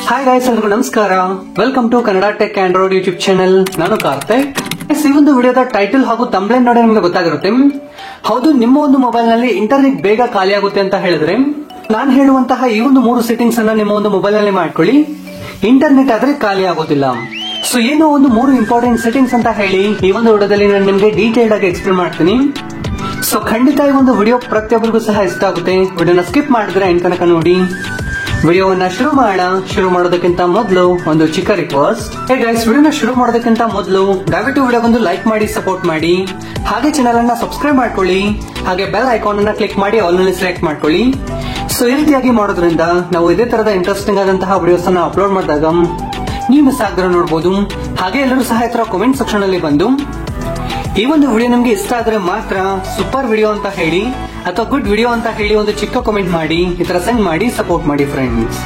Hi guys, ಎಲ್ರಿಗೂ ನಮಸ್ಕಾರ. Welcome to Kannada tech Android YouTube channel. ನಾನು ಕಾರ್ತಿಕ್. ಈ ಒಂದು ವಿಡಿಯೋದ ಟೈಟಲ್ ಹಾಗೂ ಥಂಬ್ನೇಲ್ ನೋಡಿ ನಿಮಗೆ ಗೊತ್ತಾಗಿರುತ್ತೆ. ಹೌದು, ನಿಮ್ಮ ಒಂದು ಮೊಬೈಲ್ ನಲ್ಲಿ ಇಂಟರ್ನೆಟ್ ಬೇಗ ಖಾಲಿ ಆಗುತ್ತೆ ಅಂತ ಹೇಳಿದ್ರೆ ನಾನು ಹೇಳುವಂತಹ ಈ ಒಂದು 3 ಸೆಟ್ಟಿಂಗ್ಸ್ ಅನ್ನ ನಿಮ್ಮ ಒಂದು ಮೊಬೈಲ್ ನಲ್ಲಿ ಮಾಡ್ಕೊಳ್ಳಿ. ಇಂಟರ್ನೆಟ್ ಆದ್ರೆ ಖಾಲಿ ಆಗೋದಿಲ್ಲ. ಸೊ ಏನೋ ಒಂದು 3 ಇಂಪಾರ್ಟೆಂಟ್ ಸೆಟ್ಟಿಂಗ್ಸ್ ಅಂತ ಹೇಳಿ ಈ ಒಂದು ವಿಡಿಯೋದಲ್ಲಿ ನಾನು ನಿಮಗೆ ಡೀಟೇಲ್ ಆಗಿ ಎಕ್ಸ್ಪ್ಲೇನ್ ಮಾಡ್ತೀನಿ. ಸೊ ಖಂಡಿತ ಈ ಒಂದು ವಿಡಿಯೋ ಪ್ರತಿಯೊಬ್ಬರಿಗೂ ಸಹ ಇಷ್ಟ ಆಗುತ್ತೆ. ವಿಡಿಯೋನ ಸ್ಕಿಪ್ ಮಾಡಿದ್ರೆ ಎಂತ ತನಕ ನೋಡಿ. ವಿಡಿಯೋವನ್ನ ಶುರು ಮಾಡೋದಕ್ಕಿಂತ ಮೊದಲು ಒಂದು ಚಿಕ್ಕ ರಿಕ್ವೆಸ್ಟ್. ಹೇ ಗೈಸ್, ವಿಡಿಯೋನ ಶುರು ಮಾಡೋದಕ್ಕಿಂತ ಮೊದಲು ದಯವಿಟ್ಟು ವಿಡಿಯೋಗೊಂದು ಲೈಕ್ ಮಾಡಿ ಸಪೋರ್ಟ್ ಮಾಡಿ. ಹಾಗೆ ಚಾನೆಲ್ ಅನ್ನ ಸಬ್ಸ್ಕ್ರೈಬ್ ಮಾಡ್ಕೊಳ್ಳಿ. ಹಾಗೆ ಬೆಲ್ ಐಕಾನ್ ಅನ್ನ ಕ್ಲಿಕ್ ಮಾಡಿ ಆಲ್ ನಲ್ಲಿ ಸೆಲೆಕ್ಟ್ ಮಾಡ್ಕೊಳ್ಳಿ. ಸೊ ಈ ರೀತಿಯಾಗಿ ಮಾಡೋದ್ರಿಂದ ನಾವು ಇದೇ ತರದ ಇಂಟ್ರೆಸ್ಟಿಂಗ್ ಆದಂತಹ ವಿಡಿಯೋಸ್ ಅನ್ನ ಅಪ್ಲೋಡ್ ಮಾಡಿದಾಗ ನೀವು ಮಿಸ್ ಆಗದ್ರೆ ನೋಡಬಹುದು. ಹಾಗೆ ಎಲ್ಲರೂ ಸಹ ಈ ತರ ಕಾಮೆಂಟ್ ಸೆಕ್ಷನ್ ಅಲ್ಲಿ ಬಂದು ಈ ಒಂದು ವಿಡಿಯೋ ನಿಮ್ಗೆ ಇಷ್ಟ ಆದ್ರೆ ಮಾತ್ರ ಸೂಪರ್ ವಿಡಿಯೋ ಅಂತ ಹೇಳಿ ಅಥವಾ ಗುಡ್ ವಿಡಿಯೋ ಅಂತ ಹೇಳಿ ಒಂದು ಚಿಕ್ಕ ಕಾಮೆಂಟ್ ಮಾಡಿ ಈ ತರ ಸೆಂಡ್ ಮಾಡಿ ಸಪೋರ್ಟ್ ಮಾಡಿ ಫ್ರೆಂಡ್ಸ್.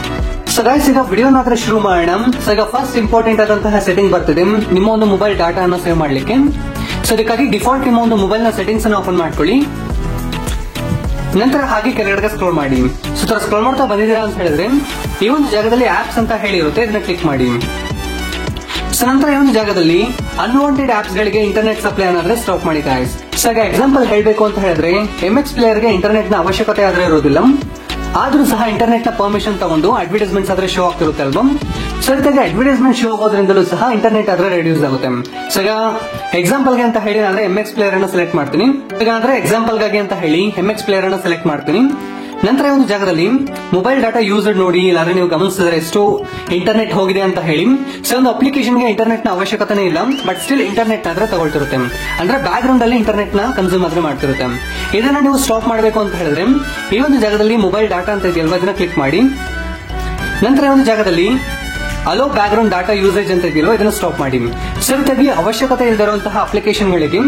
ಸೊ ಗೈಸ್, ಈಗ ವಿಡಿಯೋನಾದ್ರೆ ಶುರು ಮಾಡೋಣ. ಸೊ ಈಗ ಫಸ್ಟ್ ಇಂಪಾರ್ಟೆಂಟ್ ಆದಂತಹ ಸೆಟ್ಟಿಂಗ್ ಬರ್ತಿದೆ ನಿಮ್ಮ ಒಂದು ಮೊಬೈಲ್ ಡಾಟಾ ಅನ್ನು ಸೇವ್ ಮಾಡ್ಲಿಕ್ಕೆ. ಸೊ ಅದಕ್ಕಾಗಿ ಡಿಫಾಲ್ಟ್ ನಿಮ್ಮ ಒಂದು ಮೊಬೈಲ್ ನ ಸೆಟ್ಟಿಂಗ್ಸ್ ಅನ್ನು ಓಪನ್ ಮಾಡ್ಕೊಳ್ಳಿ. ನಂತರ ಹಾಗೆ ಕೆಳಗಡೆ ಸ್ಕ್ರೋಲ್ ಮಾಡಿ. ಸೊ ತರ ಸ್ಕ್ರೋಲ್ ಮಾಡ್ತಾ ಬಂದಿದ್ದೀರಾ ಅಂತ ಹೇಳಿದ್ರೆ ಈ ಒಂದು ಜಾಗದಲ್ಲಿ ಆಪ್ಸ್ ಅಂತ ಹೇಳಿರುತ್ತೆ, ಇದನ್ನ ಕ್ಲಿಕ್ ಮಾಡಿ. ಸೊ ನಂತರ ಈ ಒಂದು ಜಾಗದಲ್ಲಿ ಅನ್ವಾಂಟೆಡ್ ಆಪ್ಸ್ ಗಳಿಗೆ ಇಂಟರ್ನೆಟ್ ಸಪ್ಲೈ ಏನಾದ್ರೆ ಸ್ಟಾಪ್ ಮಾಡಿ ಗಾಯ್ಸ್. ಸೊ ಈಗ ಎಕ್ಸಾಂಪಲ್ ಹೇಳಬೇಕು ಅಂತ ಹೇಳಿದ್ರೆ MX ಪ್ಲೇಯರ್ ಗೆ ಇಂಟರ್ನೆಟ್ ನ ಅವಶ್ಯಕತೆ ಆದ್ರೆ ಇರೋದಿಲ್ಲ, ಆದ್ರೂ ಸಹ ಇಂಟರ್ನೆಟ್ ನ ಪರ್ಮಿಷನ್ ತಗೊಂಡು ಅಡ್ವರ್ಟೈಸ್ಮೆಂಟ್ಸ್ ಆದ್ರೆ ಶೋ ಆಗ್ತಿರುತ್ತೆ ಅಲ್ವಾ. ಸೊ ಇದಕ್ಕೆ ಅಡ್ವರ್ಟೈಸ್ಮೆಂಟ್ ಶೋ ಆಗೋದ್ರಿಂದಲೂ ಸಹ ಇಂಟರ್ನೆಟ್ ಆದ್ರೆ ರೆಡ್ಯೂಸ್ ಆಗುತ್ತೆ. ಸೊ ಈಗ ಎಕ್ಸಾಂಪಲ್ ಗೆ ಅಂತ ಹೇಳಿ ನಾನು MX ಪ್ಲೇಯರ್ ಅನ್ನ ಸೆಲೆಕ್ಟ್ ಮಾಡ್ತೀನಿ. ಈಗ ಅಂದ್ರೆ ಎಕ್ಸಾಂಪಲ್ ಗಾಗಿ ಅಂತ ಹೇಳಿ MX ಪ್ಲೇಯರ್ ಅನ್ನ ಸೆಲೆಕ್ಟ್ ಮಾಡ್ತೀನಿ. ನಂತರ ಈ ಒಂದು ಜಾಗದಲ್ಲಿ ಮೊಬೈಲ್ ಡಾಟಾ ಯೂಸ್ಡ್ ನೋಡಿ, ಇಲ್ಲಾಂದ್ರೆ ನೀವು ಗಮನಿಸಿದ್ರೆ ಎಷ್ಟು ಇಂಟರ್ನೆಟ್ ಹೋಗಿದೆ ಅಂತ ಹೇಳಿ. ಸೊ ಒಂದು ಅಪ್ಲಿಕೇಶನ್ ಗೆ ಇಂಟರ್ನೆಟ್ ನ ಅವಶ್ಯಕತೆ ಇಲ್ಲ, ಬಟ್ ಸ್ಟಿಲ್ ಇಂಟರ್ನೆಟ್ ಆದ್ರೆ ತಗೊಳ್ತಿರುತ್ತೆ. ಅಂದ್ರೆ ಬ್ಯಾಕ್ ಗ್ರೌಂಡ್ ಅಲ್ಲಿ ಇಂಟರ್ನೆಟ್ ನ ಕನ್ಸ್ಯೂಮ್ ಆದ್ರೆ ಮಾಡ್ತಿರುತ್ತೆ. ಇದನ್ನ ನೀವು ಸ್ಟಾಪ್ ಮಾಡಬೇಕು ಅಂತ ಹೇಳಿದ್ರೆ ಈ ಒಂದು ಜಾಗದಲ್ಲಿ ಮೊಬೈಲ್ ಡಾಟಾ ಅಂತ ಇದೆಯಲ್ವಾ, ಇದನ್ನ ಕ್ಲಿಕ್ ಮಾಡಿ. ನಂತರ ಈ ಒಂದು ಜಾಗದಲ್ಲಿ hello back ground data usage ಅಂತ ಇದೆಯಲ್ವಾ, ಇದನ್ನ ಸ್ಟಾಪ್ ಮಾಡಿ. ಸರಿಯಾಗಿ ಅವಶ್ಯಕತೆ ಇಲ್ಲದಿರುವಂತಹ ಅಪ್ಲಿಕೇಶನ್ ಗಳಿಗೆ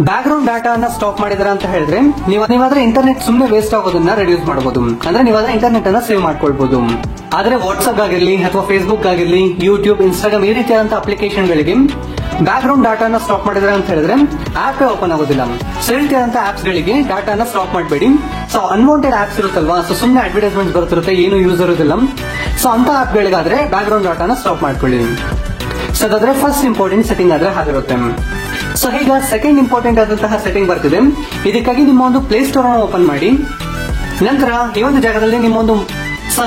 ಬ್ಯಾಕ್ ಗ್ರೌಂಡ್ ಡಾಟಾ ಅನ್ನ ಸ್ಟಾಪ್ ಮಾಡಿದಾರ ಅಂತ ಹೇಳಿದ್ರೆ ನೀವಾದ್ರೆ ಇಂಟರ್ನೆಟ್ ಸುಮ್ಮನೆ ವೇಸ್ಟ್ ಆಗೋದನ್ನ ರೆಡ್ಯೂಸ್ ಮಾಡಬಹುದು. ಅಂದ್ರೆ ನೀವಾದ್ರೆ ಇಂಟರ್ನೆಟ್ ಅನ್ನ ಸೇವ್ ಮಾಡ್ಕೊಳ್ಬಹುದು. ಆದ್ರೆ ವಾಟ್ಸ್ಆಪ್ ಆಗಿರ್ಲಿ ಅಥವಾ ಫೇಸ್ಬುಕ್ ಆಗಿರ್ಲಿ, ಯೂಟ್ಯೂಬ್, ಇನ್ಸ್ಟಾಗ್ರಾಮ್ ಈ ರೀತಿಯಾದಂತಹ ಅಪ್ಲಿಕೇಶನ್ ಗಳಿಗೆ ಬ್ಯಾಕ್ ಗ್ರೌಂಡ್ ಡಾಟಾನ ಸ್ಟಾಪ್ ಮಾಡಿದ್ರೆ ಅಂತ ಹೇಳಿದ್ರೆ ಆಪ್ ಓಪನ್ ಆಗೋದಿಲ್ಲ. ಸೊ ಈ ರೀತಿಯಾದಂತಹ ಆಪ್ಸ್ ಗಳಿಗೆ ಡಾಟಾನ ಸ್ಟಾಪ್ ಮಾಡಬೇಡಿ. ಸೊ ಅನ್ವಾಂಟೆಡ್ ಆಪ್ಸ್ ಇರುತ್ತಲ್ವಾ, ಸೊ ಸುಮ್ಮನೆ ಅಡ್ವರ್ಟೈಸ್ಮೆಂಟ್ ಬರ್ತಿರುತ್ತೆ, ಏನು ಯೂಸ್ ಇರೋದಿಲ್ಲ. ಸೊ ಅಂತ ಆಪ್ ಗಳಿಗಾದ್ರೆ ಬ್ಯಾಕ್ ಗ್ರೌಂಡ್ ಡಾಟಾನ ಸ್ಟಾಪ್ ಮಾಡ್ಕೊಳ್ಳಿ. ಸೊ ಅದಾದ್ರೆ ಫಸ್ಟ್ ಇಂಪಾರ್ಟೆಂಟ್ ಸೆಟ್ಟಿಂಗ್ ಆದ್ರೆ ಆಗಿರುತ್ತೆ. ಸೊ ಈಗ ಸೆಕೆಂಡ್ ಇಂಪಾರ್ಟೆಂಟ್ ಆದಂತಹ ಸೆಟ್ಟಿಂಗ್ ಬರ್ತಿದೆ. ಇದಕ್ಕಾಗಿ ನಿಮ್ಮ ಒಂದು ಪ್ಲೇ ಸ್ಟೋರ್ ಅನ್ನು ಓಪನ್ ಮಾಡಿ. ನಂತರ ಈ ಒಂದು ಜಾಗದಲ್ಲಿ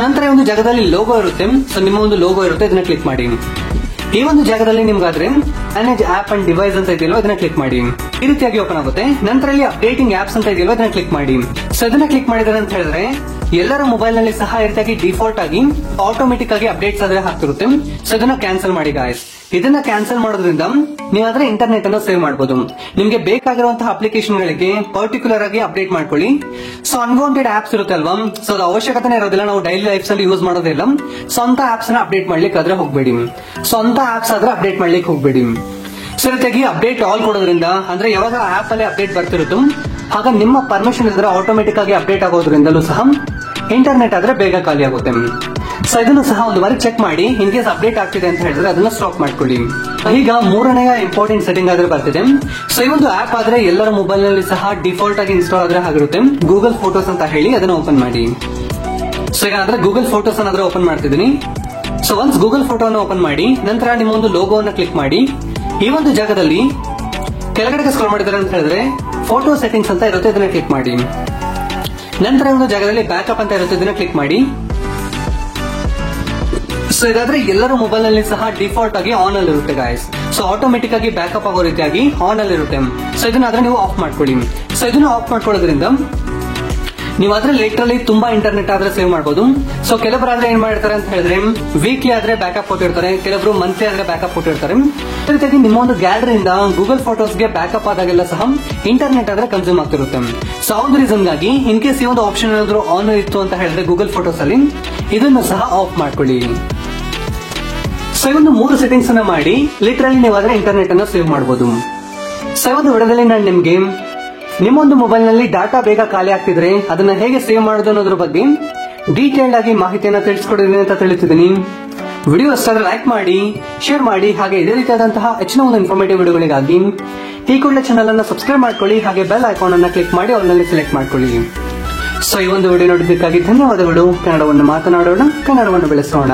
ನಂತರ ಈ ಒಂದು ಜಾಗದಲ್ಲಿ ಲೋಗೋ ಇರುತ್ತೆ. ಸೊ ನಿಮ್ಮ ಒಂದು ಲೋಗೋ ಇರುತ್ತೆ, ಇದನ್ನ ಕ್ಲಿಕ್ ಮಾಡಿ. ಈ ಒಂದು ಜಾಗದಲ್ಲಿ ನಿಮ್ಗಾದ್ರೆ ಮ್ಯಾನೇಜ್ ಆಪ್ ಅಂಡ್ ಡಿವೈಸ್ ಅಂತ ಇದೆಯಲ್ವಾ, ಇದನ್ನ ಕ್ಲಿಕ್ ಮಾಡಿ. ಈ ರೀತಿಯಾಗಿ ಓಪನ್ ಆಗುತ್ತೆ. ನಂತರ ಇಲ್ಲಿ ಅಪ್ಡೇಟಿಂಗ್ ಆಪ್ಸ್ ಅಂತ ಇದೆಯಲ್ವಾ, ಇದನ್ನ ಕ್ಲಿಕ್ ಮಾಡಿ. ಸೊ ಇದನ್ನ ಕ್ಲಿಕ್ ಮಾಡಿದ್ರೆ ಅಂತ ಹೇಳಿದ್ರೆ ಎಲ್ಲರ ಮೊಬೈಲ್ ನಲ್ಲಿ ಸಹ ಈ ರೀತಿಯಾಗಿ ಡಿಫಾಲ್ಟ್ ಆಗಿ ಆಟೋಮೆಟಿಕ್ ಆಗಿ ಅಪ್ಡೇಟ್ಸ್ ಆದ್ರೆ ಆಗ್ತಿರುತ್ತೆ. ಸೊ ಇದನ್ನ ಕ್ಯಾನ್ಸಲ್ ಮಾಡಿ ಗಾಯ್ಸ್. ಇದನ್ನ ಕ್ಯಾನ್ಸಲ್ ಮಾಡೋದ್ರಿಂದ ನೀವಾದ್ರೆ ಇಂಟರ್ನೆಟ್ ಅನ್ನು ಸೇವ್ ಮಾಡಬಹುದು. ನಿಮ್ಗೆ ಬೇಕಾಗಿರುವಂತಹ ಅಪ್ಲಿಕೇಶನ್ ಗಳಿಗೆ ಪರ್ಟಿಕ್ಯುಲರ್ ಆಗಿ ಅಪ್ಡೇಟ್ ಮಾಡ್ಕೊಳ್ಳಿ. ಸೊ ಅನ್ವಾಂಟೆಡ್ ಆಪ್ಸ್ ಇರುತ್ತೆ ಅಲ್ವಾ, ಸೊ ಅದು ಅವಶ್ಯಕತೆ ಇರೋದಿಲ್ಲ, ನಾವು ಡೈಲಿ ಲೈಫ್ ಅಲ್ಲಿ ಯೂಸ್ ಮಾಡೋದಿಲ್ಲ. ಸೊ ಅಂತ ಆಪ್ಸ್ ನ ಅಪ್ಡೇಟ್ ಮಾಡ್ಲಿಕ್ಕೆ ಆದ್ರೆ ಹೋಗ್ಬೇಡಿ. ಸೊ ಅಂತ ಆಪ್ಸ್ ಆದ್ರೆ ಅಪ್ಡೇಟ್ ಮಾಡ್ಲಿಕ್ಕೆ ಹೋಗ್ಬೇಡಿ. ಸೊ ರೀತಿಯಾಗಿ ಅಪ್ಡೇಟ್ ಆಲ್ ಕೊಡೋದ್ರಿಂದ ಅಂದ್ರೆ ಯಾವಾಗ ಆಪ್ ಅಲ್ಲಿ ಅಪ್ಡೇಟ್ ಬರ್ತಿರುತ್ತೋ ಆಗ ನಿಮ್ಮ ಪರ್ಮಿಷನ್ ಇದ್ರೆ ಆಟೋಮೆಟಿಕ್ ಆಗಿ ಅಪ್ಡೇಟ್ ಆಗೋದ್ರಿಂದಲೂ ಸಹ ಇಂಟರ್ನೆಟ್ ಆದ್ರೆ ಬೇಗ ಖಾಲಿ ಆಗುತ್ತೆ. ಸೊ ಇದನ್ನು ಸಹ ಒಂದು ಬಾರಿ ಚೆಕ್ ಮಾಡಿ. ಇನ್ ಕೇಸ್ ಅಪ್ಡೇಟ್ ಆಗ್ತಿದೆ ಅಂತ ಹೇಳಿದ್ರೆ ಅದನ್ನ ಸ್ಟಾಪ್ ಮಾಡ್ಕೊಳ್ಳಿ. ಈಗ ಮೂರನೆಯ ಇಂಪಾರ್ಟೆಂಟ್ ಸೆಟ್ಟಿಂಗ್ ಆದ್ರೆ ಬರ್ತಿದೆ. ಸೊ ಈ ಒಂದು ಆಪ್ ಆದ್ರೆ ಎಲ್ಲರ ಮೊಬೈಲ್ ನಲ್ಲಿ ಸಹ ಡಿಫಾಲ್ಟ್ ಆಗಿ ಇನ್ಸ್ಟಾಲ್ ಆದ್ರೆ ಆಗಿರುತ್ತೆ. ಗೂಗಲ್ ಫೋಟೋಸ್ ಅಂತ ಹೇಳಿ ಅದನ್ನ ಓಪನ್ ಮಾಡಿ. ಸೊ ಈಗ ಅಂದ್ರೆ ಗೂಗಲ್ ಫೋಟೋಸ್ ಅನ್ನಾದ್ರೆ ಓಪನ್ ಮಾಡ್ತಿದ್ದೀನಿ. ಸೊ ಒನ್ಸ್ ಗೂಗಲ್ ಫೋಟೋ ಅನ್ನು ಓಪನ್ ಮಾಡಿ, ನಂತರ ನಿಮ್ಮ ಒಂದು ಲೋಗೋವನ್ನ ಕ್ಲಿಕ್ ಮಾಡಿ. ಈ ಒಂದು ಜಾಗದಲ್ಲಿ ಕೆಳಗಡೆ ಸ್ಕ್ರೋಲ್ ಮಾಡಿದಾರೆ ಅಂತ ಹೇಳಿದ್ರೆ ಫೋಟೋ ಸೆಟ್ಟಿಂಗ್ಸ್ ಅಂತ ಇರುತ್ತೆ, ಇದನ್ನ ಕ್ಲಿಕ್ ಮಾಡಿ. ನಂತರ ಒಂದು ಜಾಗದಲ್ಲಿ ಬ್ಯಾಕಪ್ ಅಂತ ಇರುತ್ತೆ, ಇದನ್ನ ಕ್ಲಿಕ್ ಮಾಡಿ. ಸೊ ಇದಾದ್ರೆ ಎಲ್ಲರ ಮೊಬೈಲ್ ನಲ್ಲಿ ಸಹ ಡಿಫಾಲ್ಟ್ ಆಗಿ ಆನ್ ಅಲ್ಲಿ ಇರುತ್ತೆ ಗಾಯ್ಸ್. ಸೊ ಆಟೋಮೆಟಿಕ್ ಆಗಿ ಬ್ಯಾಕಪ್ ಆಗೋ ರೀತಿಯಾಗಿ ಆನ್ ಅಲ್ಲಿ ಇರುತ್ತೆ. ಸೊ ಇದನ್ನಾದ್ರೆ ನೀವು ಆಫ್ ಮಾಡ್ಕೊಳ್ಳಿ. ಸೊ ಇದನ್ನ ಆಫ್ ಮಾಡ್ಕೊಳ್ಳೋದ್ರಿಂದ ನೀವಾದ್ರೆ ಲಿಟ್ರಲಿ ತುಂಬಾ ಇಂಟರ್ನೆಟ್ ಆದ್ರೆ ಸೇವ್ ಮಾಡಬಹುದು. ಸೊ ಕೆಲವರು ಆದ್ರೆ ಏನ್ ಮಾಡಿರ್ತಾರೆ ಅಂತ ಹೇಳಿದ್ರೆ ವೀಕ್ಲಿ ಆದ್ರೆ ಬ್ಯಾಕಪ್ ಕೊಟ್ಟಿರ್ತಾರೆ, ಕೆಲವರು ಮಂತ್ಲಿ ಆದ್ರೆ ಬ್ಯಾಕಪ್ ಕೊಟ್ಟಿರ್ತಾರೆ. ರೀತಿಯಾಗಿ ನಿಮ್ಮ ಒಂದು ಗ್ಯಾಲರಿಯಿಂದ ಗೂಗಲ್ ಫೋಟೋಸ್ಗೆ ಬ್ಯಾಕಪ್ ಆದಾಗೆಲ್ಲ ಸಹ ಇಂಟರ್ನೆಟ್ ಆದ್ರೆ ಕನ್ಸ್ಯೂಮ್ ಆಗ್ತಿರುತ್ತೆ. ಸೊ ಆ ಒಂದು ರೀಸನ್ ಗಾಗಿ ಇನ್ ಕೇಸ್ ಈ ಒಂದು ಆಪ್ಷನ್ ಏನಾದ್ರು ಆನ್ ಇತ್ತು ಅಂತ ಹೇಳಿದ್ರೆ ಗೂಗಲ್ ಫೋಟೋಸ್ ಅಲ್ಲಿ ಇದನ್ನು ಸಹ ಆಫ್ ಮಾಡ್ಕೊಳ್ಳಿ. ಸೊ ಈ ಒಂದು 3 ಸೆಟ್ಟಿಂಗ್ಸ್ ಅನ್ನ ಮಾಡಿ ಲಿಟ್ರಲಿ ನೀವಾದ್ರೆ ಇಂಟರ್ನೆಟ್ ಅನ್ನ ಸೇವ್ ಮಾಡಬಹುದು. ಸೊ ಈ ಒಂದು ವಿಡಿಯೋದಲ್ಲಿ ನಾನು ನಿಮ್ಗೆ ನಿಮ್ಮ ಒಂದು ಮೊಬೈಲ್ ನಲ್ಲಿ ಡಾಟಾ ಬೇಗ ಖಾಲಿ ಆಗ್ತಿದ್ರೆ ಅದನ್ನ ಹೇಗೆ ಸೇವ್ ಮಾಡೋದು ಅನ್ನೋದ್ರ ಬಗ್ಗೆ ಡೀಟೇಲ್ಡ್ ಆಗಿ ಮಾಹಿತಿಯನ್ನ ತಿಳಿಸ್ಕೊಡಿದ್ದೀನಿ ಅಂತ ತಿಳಿಸಿದ್ದೀನಿ. ವಿಡಿಯೋ ಇಷ್ಟ ಲೈಕ್ ಮಾಡಿ, ಶೇರ್ ಮಾಡಿ. ಹಾಗೆ ಇದೇ ರೀತಿಯಾದಂತಹ ಹೆಚ್ಚಿನ ಒಂದು ಇನ್ಫಾರ್ಮೇಟಿವ್ ವಿಡಿಯೋಗಳಿಗಾಗಿ ಈ ಕೂಡಲೇ ಚಾನಲ್ ಅನ್ನ ಸಬ್ಸ್ಕ್ರೈಬ್ ಮಾಡ್ಕೊಳ್ಳಿ. ಹಾಗೆ ಬೆಲ್ ಐಕಾನ್ ಅನ್ನ ಕ್ಲಿಕ್ ಮಾಡಿ ಆಲ್ ನಲ್ಲಿ ಸೆಲೆಕ್ಟ್ ಮಾಡ್ಕೊಳ್ಳಿ. ಸೊ ಈ ಒಂದು ವಿಡಿಯೋ ನೋಡಿದ್ದಕ್ಕಾಗಿ ಧನ್ಯವಾದಗಳು. ಕನ್ನಡವನ್ನು ಮಾತನಾಡೋಣ, ಕನ್ನಡವನ್ನು ಬೆಳೆಸೋಣ.